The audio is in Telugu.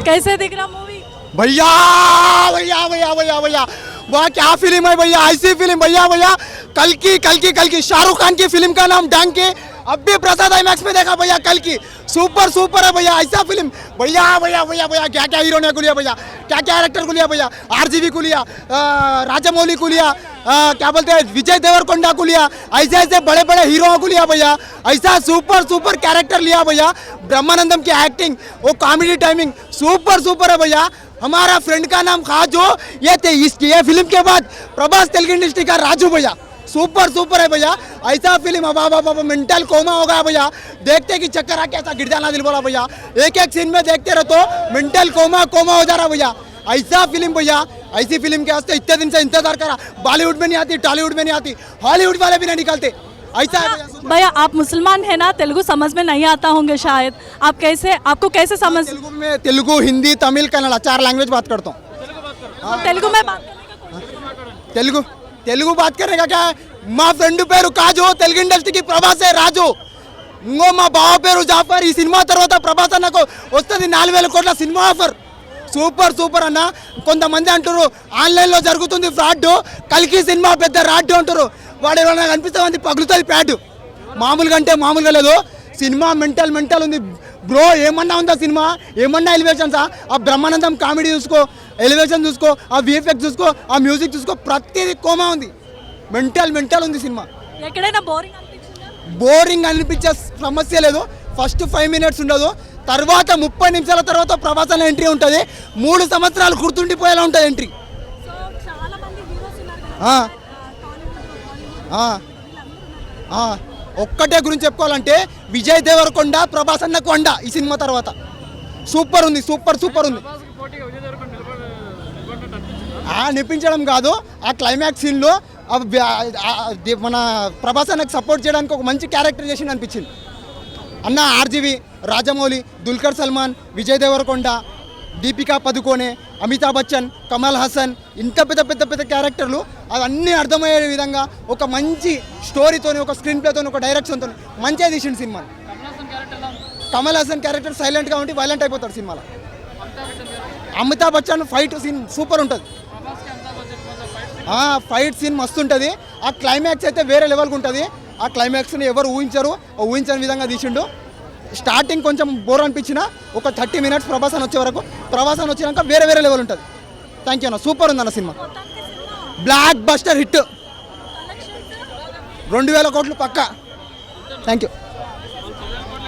कैसे दिख रहा मूवी? भैया भैया भैया भैया भैया वाह क्या फिल्म है भैया, ऐसी फिल्म भैया भैया कल की शाहरुख खान की फिल्म का नाम डंकी, अब भी प्रसाद आईमैक्स में देखा भैया कल की, सुपर है भैया, ऐसा फिल्म भैया भैया भैया भैया क्या क्या हीरो ने को लिया भैया, क्या क्या कैरेक्टर को लिया भैया, आरजीवी को लिया, राजामौली को लिया, क्या बोलते हैं विजय देवरकोंडा को लिया, ऐसे ऐसे बड़े बड़े हीरोओं को लिया भैया, ऐसा सुपर कैरेक्टर लिया भैया, ब्रह्मानंदम की एक्टिंग, वो कॉमेडी टाइमिंग सुपर है भैया। हमारा फ्रेंड का नाम खाजो, ये फिल्म के बाद प्रभास तेलुगु इंडस्ट्री का राजू भैया, सुपर है भैया, ऐसा फिल्म अब मेंटल कोमा होगा भैया, देखते कि चक्कर आके ऐसा गिर जाना दिल बोला भैया, एक सीन में देखते रहो तो मेंटल कोमा हो जा रहा भैया, ऐसा फिल्म भैया, ऐसी फिल्म के वास्ते इतने दिन से इंतजार करा, बॉलीवुड में नहीं आती, टॉलीवुड में नहीं आती, हॉलीवुड वाले भी नहीं निकलते, ऐसा है भैया। आप मुसलमान है ना, तेलुगु समझ में नहीं आता होंगे शायद, आपको कैसे समझ? तेलुगु हिंदी तमिल कन्नड़ 4 लैंग्वेज बात करता हूँ। तेलुगु में बात करने का कोशिश तेलुगु बात करने का क्या है, మా ఫ్రెండ్ పేరు కాజు, తెలుగు ఇండస్ట్రీకి ప్రభాసే రాజు, ఇంకో మా బావ పేరు జాఫర్, ఈ సినిమా తర్వాత ప్రభాస్ అన్నకు వస్తుంది 4000 కోట్ల సినిమా ఆఫర్, సూపర్ అన్న. కొంతమంది అంటారు ఆన్లైన్లో జరుగుతుంది ఫ్రాడ్, కల్కి సినిమా పెద్ద రాడ్ అంటారు, వాడు ఎవరైనా కనిపిస్తే మంది పగులుతుంది ప్యాడ్, మామూలుగా లేదు సినిమా, మెంటల్ ఉంది బ్రో, ఏమన్నా ఉందా సినిమా, ఏమన్నా ఎలివేషన్సా, ఆ బ్రహ్మానందం కామెడీ చూసుకో, ఎలివేషన్ చూసుకో, ఆ విఎఫ్ఎక్స్ చూసుకో, ఆ మ్యూజిక్ చూసుకో, ప్రతిదీ కోమా ఉంది, మెంటల్ ఉంది సినిమా. ఎక్కడైనా బోరింగ్ అనిపించే సమస్య లేదు, ఫస్ట్ 5 మినిట్స్ ఉండదు, తర్వాత 30 నిమిషాల తర్వాత ప్రభాస్ అనే ఎంట్రీ ఉంటుంది, 3 సంవత్సరాలు గుర్తుండిపోయేలా ఉంటుంది ఎంట్రీ. ఒక్కటే గురించి చెప్పుకోవాలంటే విజయ్ దేవరకొండ ప్రభాస్ అన్న కొండ ఈ సినిమా తర్వాత సూపర్ ఉంది. అనిపించడం కాదు, ఆ క్లైమాక్స్ సీన్లో మన ప్రభాస్ అన్నకు సపోర్ట్ చేయడానికి ఒక మంచి క్యారెక్టర్ చేసి అనిపించింది అన్న. ఆర్జీవి, రాజమౌళి, దుల్కర్ సల్మాన్, విజయ్ దేవరకొండ, దీపికా పదుకోనే, అమితాబ్ బచ్చన్, కమల్ హాసన్, ఇంత పెద్ద క్యారెక్టర్లు అవన్నీ అర్థమయ్యే విధంగా ఒక మంచి స్టోరీతోని, ఒక స్క్రీన్ ప్లేతో, ఒక డైరెక్షన్తో మంచిగా తీసిండు సినిమా. కమల్ హాసన్ క్యారెక్టర్ సైలెంట్గా ఉండి వైలెంట్ అయిపోతాడు సినిమాలో. Amitabh Bachchan fight scene super ఉంటుంది, ఫైట్ సీన్ మస్తు ఉంటుంది. ఆ క్లైమాక్స్ అయితే వేరే లెవెల్గా ఉంటుంది, ఆ క్లైమాక్స్ని ఎవరు ఊహించని విధంగా తీసిండు. స్టార్టింగ్ కొంచెం బోర్ అనిపించిన ఒక 30 మినిట్స్ ప్రభాస్ వచ్చే వరకు, ప్రభాస్ వచ్చినాక వేరే లెవెల్ ఉంటుంది. థ్యాంక్ యూ అన్న, సూపర్ ఉంది అన్న సినిమా, బ్లాక్ బస్టర్ హిట్, 2000 కోట్లు పక్కా. Thank you.